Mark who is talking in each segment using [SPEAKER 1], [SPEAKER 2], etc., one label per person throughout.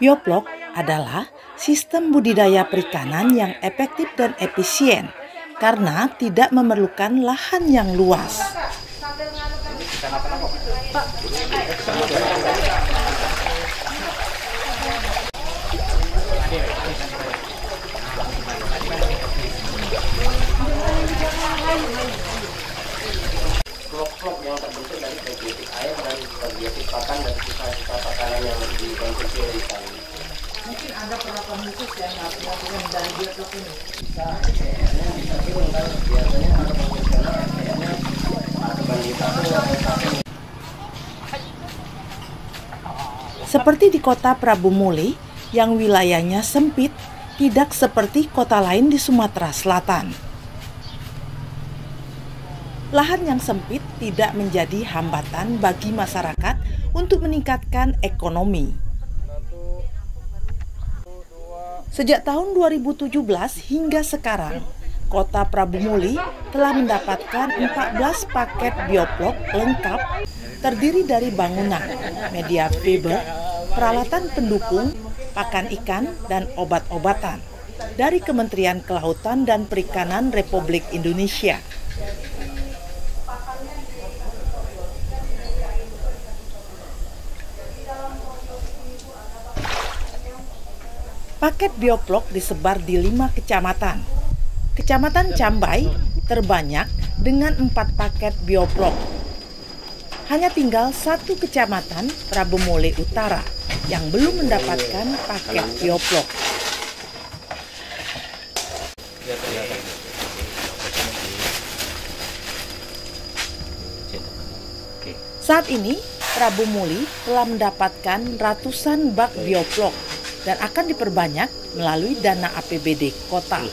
[SPEAKER 1] Bioblok adalah sistem budidaya perikanan yang efektif dan efisien karena tidak memerlukan lahan yang luas.
[SPEAKER 2] Blok-blok yang terbentuk dari prebiotik air dan prebiotik pakan dan sisa-sisa makanan yang dikonsumsi oleh ikan.
[SPEAKER 1] Mungkin ada perlakuan khusus yang harus dilakukan dari bioblok ini.
[SPEAKER 2] Bisa turun kan, biasanya ada konvensional, kayaknya ada banding.
[SPEAKER 1] Seperti di kota Prabu Muli yang wilayahnya sempit, tidak seperti kota lain di Sumatera Selatan. Lahan yang sempit tidak menjadi hambatan bagi masyarakat untuk meningkatkan ekonomi. Sejak tahun 2017 hingga sekarang, Kota Prabu Muli telah mendapatkan 14 paket bioblok lengkap terdiri dari bangunan, media fiber, peralatan pendukung, pakan ikan, dan obat-obatan dari Kementerian Kelautan dan Perikanan Republik Indonesia. Paket bioblok disebar di 5 kecamatan. Kecamatan Cambai terbanyak dengan 4 paket bioblok. Hanya tinggal 1 kecamatan, Prabu Muli Utara, yang belum mendapatkan paket bioblok. Saat ini, Prabu Muli telah mendapatkan ratusan bak bioblok dan akan diperbanyak melalui dana APBD kota.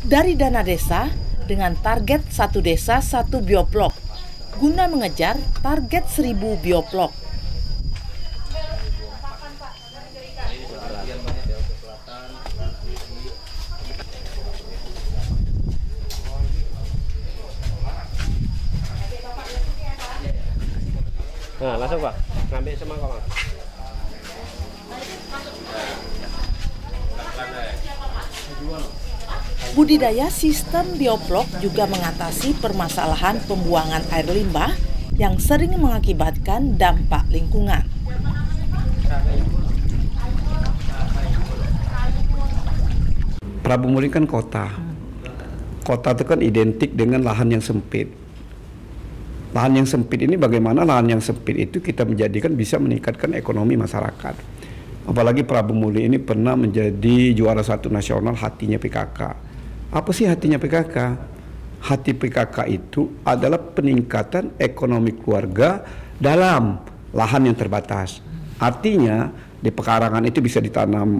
[SPEAKER 1] Dari dana desa dengan target 1 desa 1 bioblok guna mengejar target 1000 bioblok.
[SPEAKER 3] Nah, langsung Pak, ngambil semua kok Mas.
[SPEAKER 1] Budidaya sistem bioblok juga mengatasi permasalahan pembuangan air limbah yang sering mengakibatkan dampak lingkungan.
[SPEAKER 4] Prabu Muli kan kota. Kota itu kan identik dengan lahan yang sempit. Lahan yang sempit ini bagaimana lahan yang sempit itu kita menjadikan bisa meningkatkan ekonomi masyarakat. Apalagi Prabu Muli ini pernah menjadi juara 1 nasional hatinya PKK. Apa sih hatinya PKK? Hati PKK itu adalah peningkatan ekonomi keluarga dalam lahan yang terbatas. Artinya di pekarangan itu bisa ditanam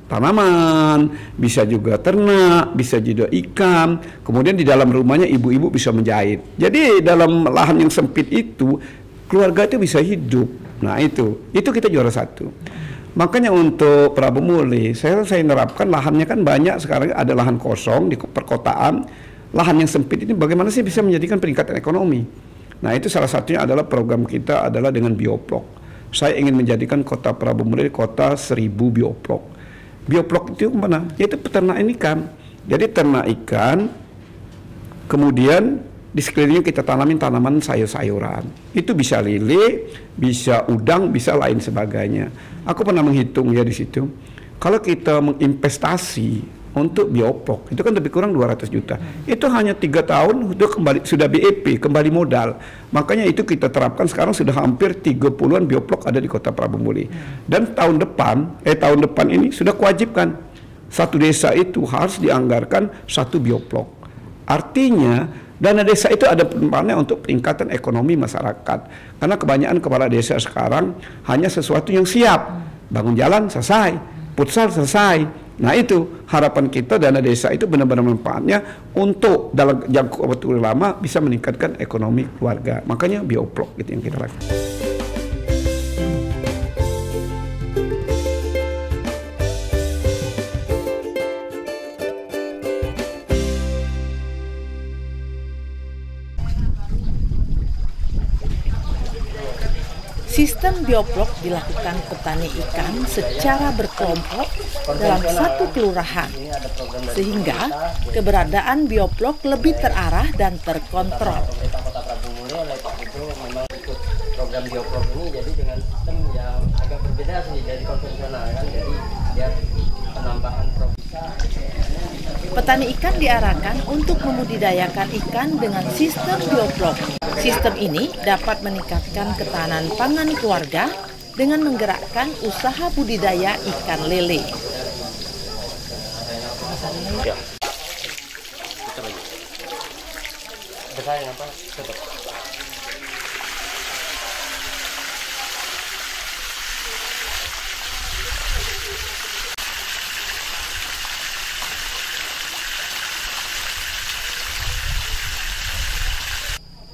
[SPEAKER 4] tanaman, bisa juga ternak, bisa juga ikan. Kemudian di dalam rumahnya ibu-ibu bisa menjahit. Jadi dalam lahan yang sempit itu keluarga itu bisa hidup. Nah itu kita juara 1. Makanya untuk Prabu Muli saya nerapkan lahannya kan banyak sekarang, ada lahan kosong di perkotaan. Lahan yang sempit ini bagaimana sih bisa menjadikan peningkatan ekonomi. Nah itu salah satunya adalah program kita adalah dengan bioblok. Saya ingin menjadikan kota Prabu Muli kota 1000 bioblok. Bioblok itu mana? Yaitu peternakan ikan. Jadi ternak ikan, kemudian di sekelilingnya kita tanamin tanaman sayur-sayuran. Itu bisa lele, bisa udang, bisa lain sebagainya. Aku pernah menghitung ya di situ. Kalau kita menginvestasi untuk bioblok, itu kan lebih kurang 200 juta. Itu hanya 3 tahun sudah BEP, kembali modal. Makanya itu kita terapkan sekarang sudah hampir 30-an bioblok ada di Kota Prabu Muli. Dan tahun depan ini sudah kewajibkan 1 desa itu harus dianggarkan 1 bioblok. Artinya dana desa itu ada perannya untuk peningkatan ekonomi masyarakat. Karena kebanyakan kepala desa sekarang hanya sesuatu yang siap. Bangun jalan selesai, futsal selesai. Nah itu harapan kita dana desa itu benar-benar manfaatnya untuk dalam jangka waktu lama bisa meningkatkan ekonomi keluarga. Makanya bioblok gitu yang kita lakukan.
[SPEAKER 1] Sistem bioblok dilakukan petani ikan secara berkelompok dalam satu kelurahan, sehingga keberadaan bioblok lebih terarah dan terkontrol.
[SPEAKER 2] Pemerintah Kota Prabumuli oleh Pak itu memang ikut program bioblok ini, jadi dengan sistem yang agak berbeda sih dari konvensional kan, jadi dia penambahan provisa.
[SPEAKER 1] Petani ikan diarahkan untuk membudidayakan ikan dengan sistem bioblok. Sistem ini dapat meningkatkan ketahanan pangan keluarga dengan menggerakkan usaha budidaya ikan lele.
[SPEAKER 2] Ya. Besar apa? Tetap.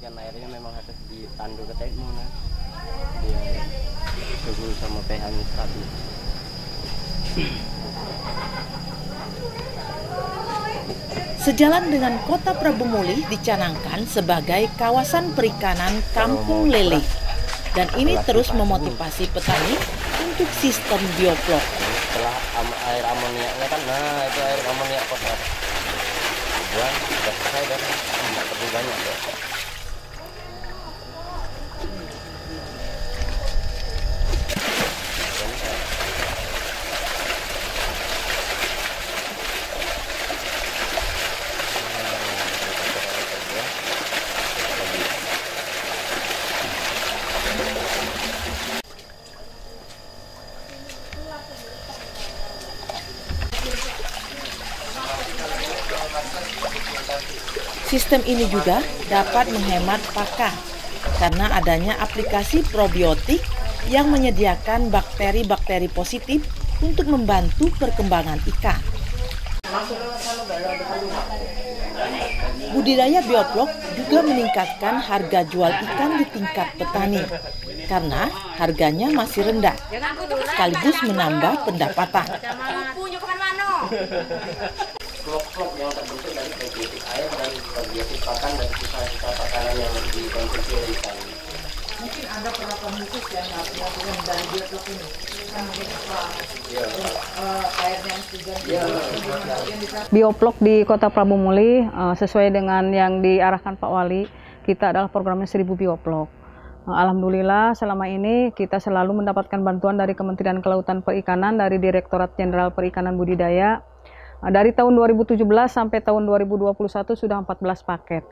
[SPEAKER 2] Ikan airnya memang harus ditandu ke temu, nah. Dia suhu sama pH-nya stabil.
[SPEAKER 1] Sejalan dengan Kota Prabumuli dicanangkan sebagai kawasan perikanan Kampung Lele, dan ini terus memotivasi petani untuk sistem bioblok.
[SPEAKER 2] Setelah air amoniaknya kan, nah itu air amoniak kotor. Buang, sudah selesai dan tidak perlu banyak ya.
[SPEAKER 1] Sistem ini juga dapat menghemat pakan karena adanya aplikasi probiotik yang menyediakan bakteri-bakteri positif untuk membantu perkembangan ikan. Budidaya bioblok juga meningkatkan harga jual ikan di tingkat petani karena harganya masih rendah, sekaligus menambah pendapatan.
[SPEAKER 2] Klop-klop yang terbentuk dari probiotik air dan probiotik pakan dari sisa-sisa pakanan yang dikonsumsi oleh ikan.
[SPEAKER 1] Mungkin ada perlakuan khusus yang dilakukan dari bioblok ini, kan mungkin airnya yang sudah
[SPEAKER 5] Bioblok di Kota Prabumuli sesuai dengan yang diarahkan Pak Wali, kita adalah programnya 1000 bioblok. Alhamdulillah selama ini kita selalu mendapatkan bantuan dari Kementerian Kelautan Perikanan, dari Direktorat Jenderal Perikanan Budidaya. Dari tahun 2017 sampai tahun 2021 sudah 14 paket.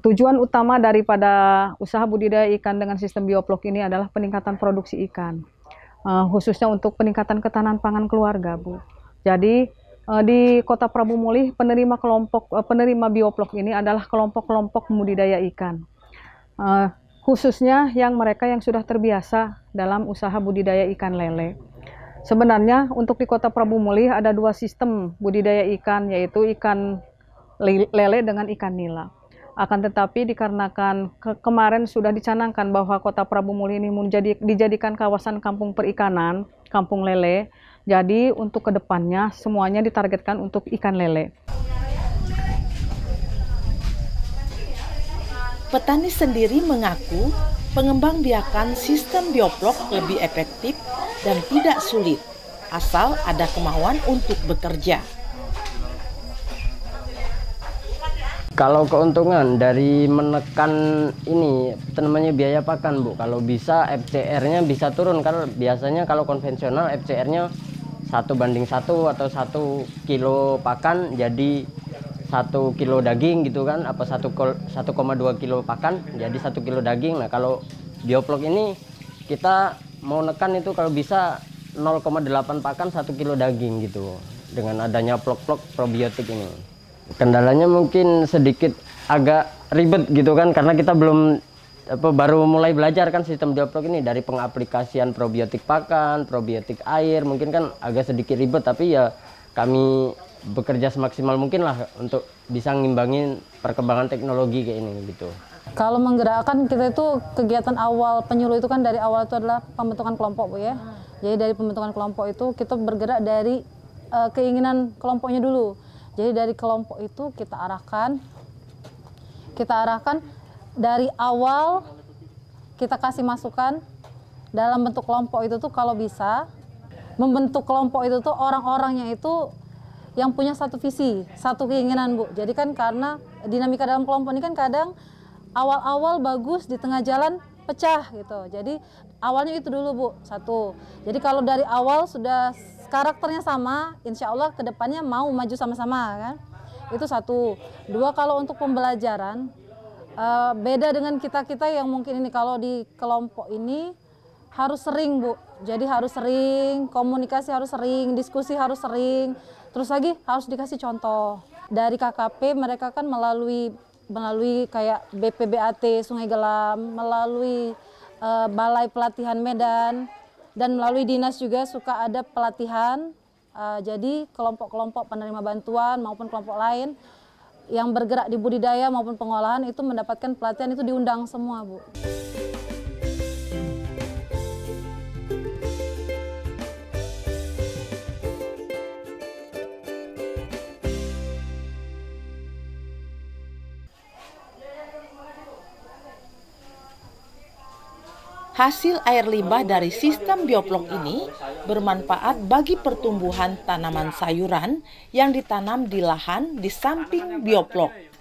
[SPEAKER 5] Tujuan utama daripada usaha budidaya ikan dengan sistem bioblok ini adalah peningkatan produksi ikan, khususnya untuk peningkatan ketahanan pangan keluarga, Bu. Jadi di Kota Prabumuli penerima bioblok ini adalah kelompok-kelompok pembudidaya ikan, khususnya yang mereka yang sudah terbiasa dalam usaha budidaya ikan lele. Sebenarnya untuk di Kota Prabumuli ada 2 sistem budidaya ikan, yaitu ikan lele dengan ikan nila. Akan tetapi dikarenakan kemarin sudah dicanangkan bahwa Kota Prabumuli ini dijadikan kawasan kampung perikanan, kampung lele, jadi untuk kedepannya semuanya ditargetkan untuk ikan lele.
[SPEAKER 1] Petani sendiri mengaku pengembangbiakan sistem bioblok lebih efektif dan tidak sulit, asal ada kemauan untuk bekerja.
[SPEAKER 2] Kalau keuntungan dari menekan ini namanya biaya pakan, Bu. Kalau bisa FCR-nya bisa turun, karena biasanya kalau konvensional FCR-nya 1:1 atau 1 kilo pakan jadi 1 kilo daging gitu kan, apa 1,2 kilo pakan jadi 1 kilo daging. Nah kalau bioblok ini kita mau nekan itu kalau bisa 0,8 pakan 1 kilo daging gitu, dengan adanya plok-plok probiotik ini. Kendalanya mungkin sedikit agak ribet gitu kan, karena kita baru mulai belajar kan sistem bioblok ini, dari pengaplikasian probiotik pakan, probiotik air, mungkin kan agak sedikit ribet, tapi ya kami bekerja semaksimal mungkin lah untuk bisa ngimbangin perkembangan teknologi kayak ini gitu.
[SPEAKER 5] Kalau menggerakkan kita itu kegiatan awal penyuluh itu kan dari awal itu adalah pembentukan kelompok, Bu ya. Jadi dari pembentukan kelompok itu kita bergerak dari keinginan kelompoknya dulu. Jadi dari kelompok itu kita arahkan dari awal, kita kasih masukan
[SPEAKER 6] dalam bentuk kelompok itu tuh kalau bisa membentuk kelompok itu tuh orang-orangnya itu yang punya satu visi, satu keinginan, Bu. Jadi kan karena dinamika dalam kelompok ini kan kadang awal-awal bagus, di tengah jalan pecah gitu. Jadi awalnya itu dulu, Bu, satu. Jadi kalau dari awal sudah karakternya sama, insya Allah kedepannya mau maju sama-sama kan. Itu satu. Dua, kalau untuk pembelajaran, beda dengan kita-kita yang mungkin ini kalau di kelompok ini harus sering, Bu. Jadi harus sering, komunikasi harus sering, diskusi harus sering. Terus lagi harus dikasih contoh. Dari KKP mereka kan melalui kayak BPBAT Sungai Gelam, melalui Balai Pelatihan Medan, dan melalui dinas juga suka ada pelatihan. Jadi kelompok-kelompok penerima bantuan maupun kelompok lain yang bergerak di budidaya maupun pengolahan itu mendapatkan pelatihan, itu diundang semua, Bu.
[SPEAKER 1] Hasil air limbah dari sistem bioplok ini bermanfaat bagi pertumbuhan tanaman sayuran yang ditanam di lahan di samping bioplok.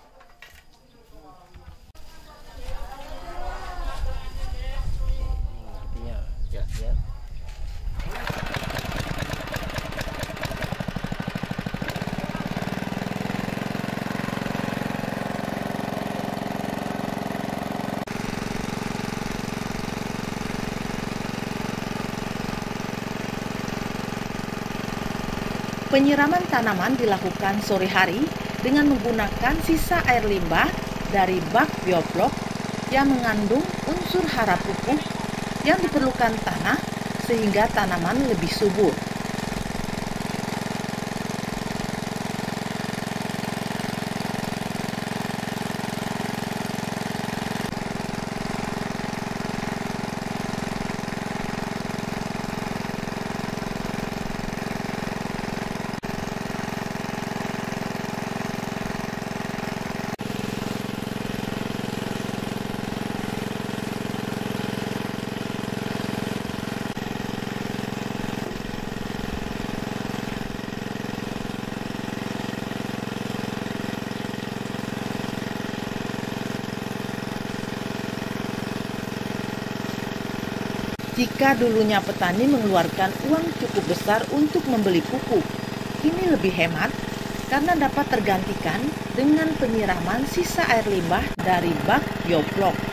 [SPEAKER 1] Penyiraman tanaman dilakukan sore hari dengan menggunakan sisa air limbah dari bak bioplok yang mengandung unsur hara pupuk yang diperlukan tanah sehingga tanaman lebih subur. Jika dulunya petani mengeluarkan uang cukup besar untuk membeli pupuk, kini lebih hemat karena dapat tergantikan dengan penyiraman sisa air limbah dari bak bioplok.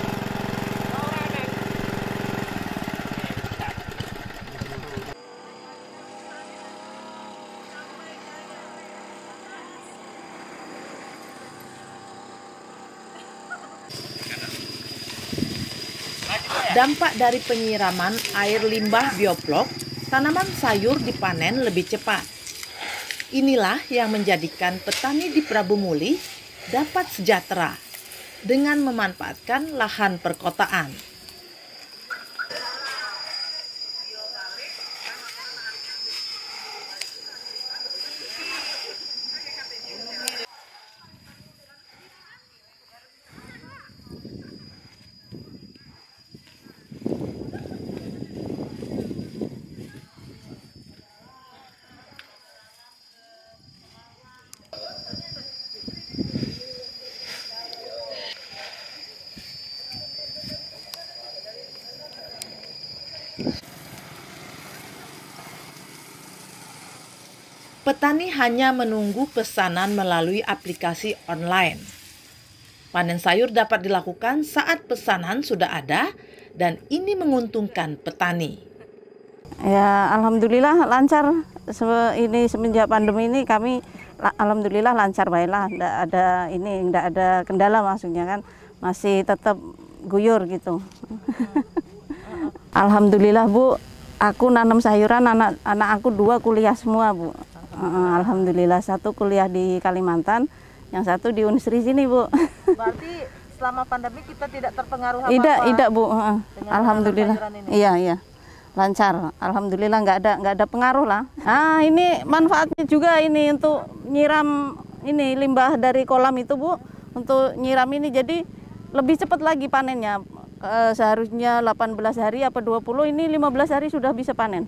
[SPEAKER 1] Dampak dari penyiraman air limbah bioplok, tanaman sayur dipanen lebih cepat. Inilah yang menjadikan petani di Prabu Muli dapat sejahtera dengan memanfaatkan lahan perkotaan. Petani hanya menunggu pesanan melalui aplikasi online. Panen sayur dapat dilakukan saat pesanan sudah ada dan ini menguntungkan petani.
[SPEAKER 7] Ya, alhamdulillah lancar. Ini semenjak pandemi ini kami alhamdulillah lancar baiklah, enggak ada kendala, maksudnya kan masih tetap guyur gitu. Alhamdulillah, Bu, aku nanam sayuran, anak aku 2 kuliah semua, Bu. Alhamdulillah, 1 kuliah di Kalimantan, yang 1 di Unisri sini, Bu.
[SPEAKER 1] Berarti selama pandemi kita tidak terpengaruh apa-apa?
[SPEAKER 7] Tidak, Bu. Alhamdulillah. Iya. Lancar. Alhamdulillah nggak ada pengaruh lah. Ini manfaatnya juga ini untuk nyiram ini limbah dari kolam itu, Bu. Untuk nyiram ini jadi lebih cepat lagi panennya. seharusnya 18 hari apa 20, ini 15 hari sudah bisa panen.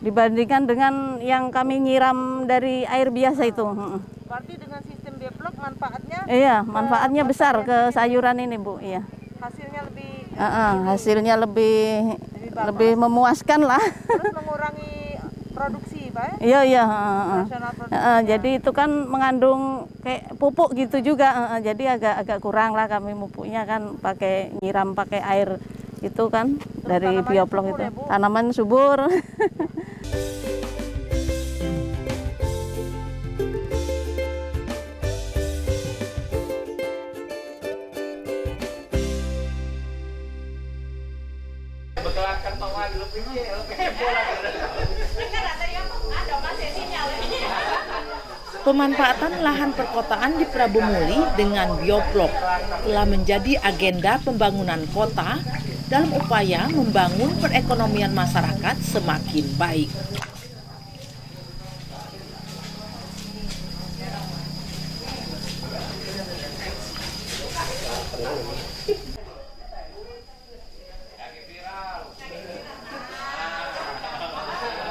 [SPEAKER 7] Dibandingkan dengan yang kami nyiram dari air biasa itu.
[SPEAKER 1] Berarti dengan sistem bioplok manfaatnya?
[SPEAKER 7] Iya, manfaatnya besar ke sayuran ini, Bu. Iya.
[SPEAKER 1] Hasilnya lebih
[SPEAKER 7] hasilnya lebih memuaskan lah.
[SPEAKER 1] terus mengurangi produksi, Pak?
[SPEAKER 7] Iya. Jadi itu kan mengandung kayak pupuk gitu juga. Jadi agak kurang lah kami pupuknya kan pakai nyiram pakai air itu kan dari bioplok itu. Tanaman subur.
[SPEAKER 1] Pemanfaatan lahan perkotaan di Prabu Muli dengan bioplok telah menjadi agenda pembangunan kota dalam upaya membangun perekonomian masyarakat semakin baik.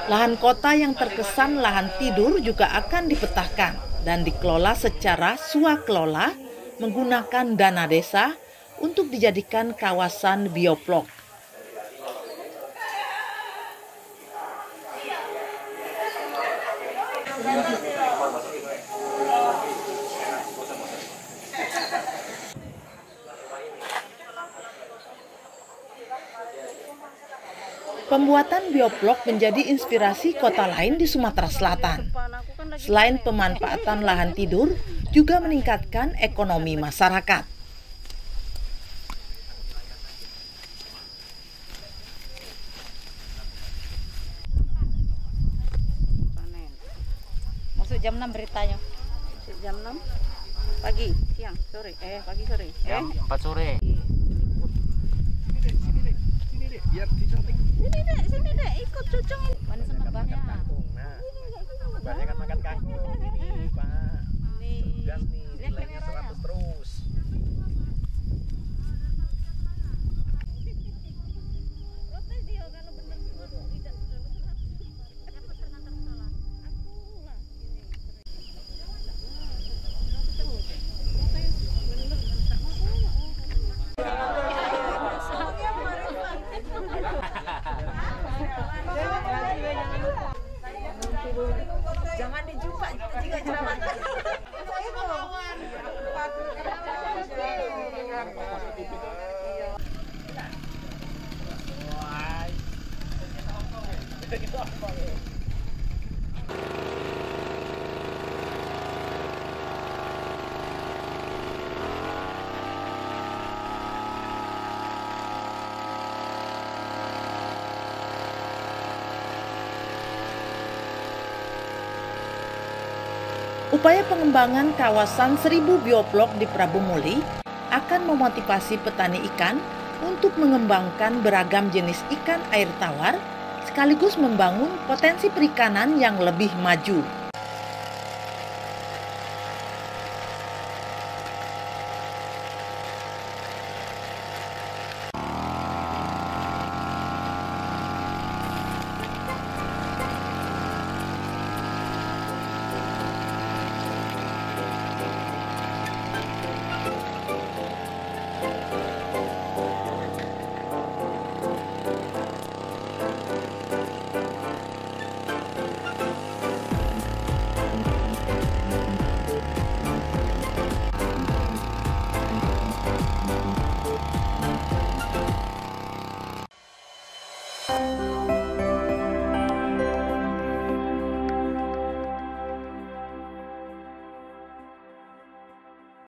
[SPEAKER 1] Lahan kota yang terkesan lahan tidur juga akan dipetahkan dan dikelola secara swakelola menggunakan dana desa untuk dijadikan kawasan bioplok. Pembuatan bioplok menjadi inspirasi kota lain di Sumatera Selatan. Selain pemanfaatan lahan tidur, juga meningkatkan ekonomi masyarakat.
[SPEAKER 7] Masuk jam 6 beritanya. Masuk jam 6 pagi, siang, sore. Pagi sore.
[SPEAKER 2] Jam 4 sore.
[SPEAKER 7] Sini dek, ikut cucung. Mana sama banyak.
[SPEAKER 3] Banyak kan makan kangkung ini, Pak. Gas nih, nilainya 100 terus.
[SPEAKER 1] Jangan dijumpa jika jerawatan. Upaya pengembangan kawasan 1000 bioplok di Prabu Muli akan memotivasi petani ikan untuk mengembangkan beragam jenis ikan air tawar sekaligus membangun potensi perikanan yang lebih maju.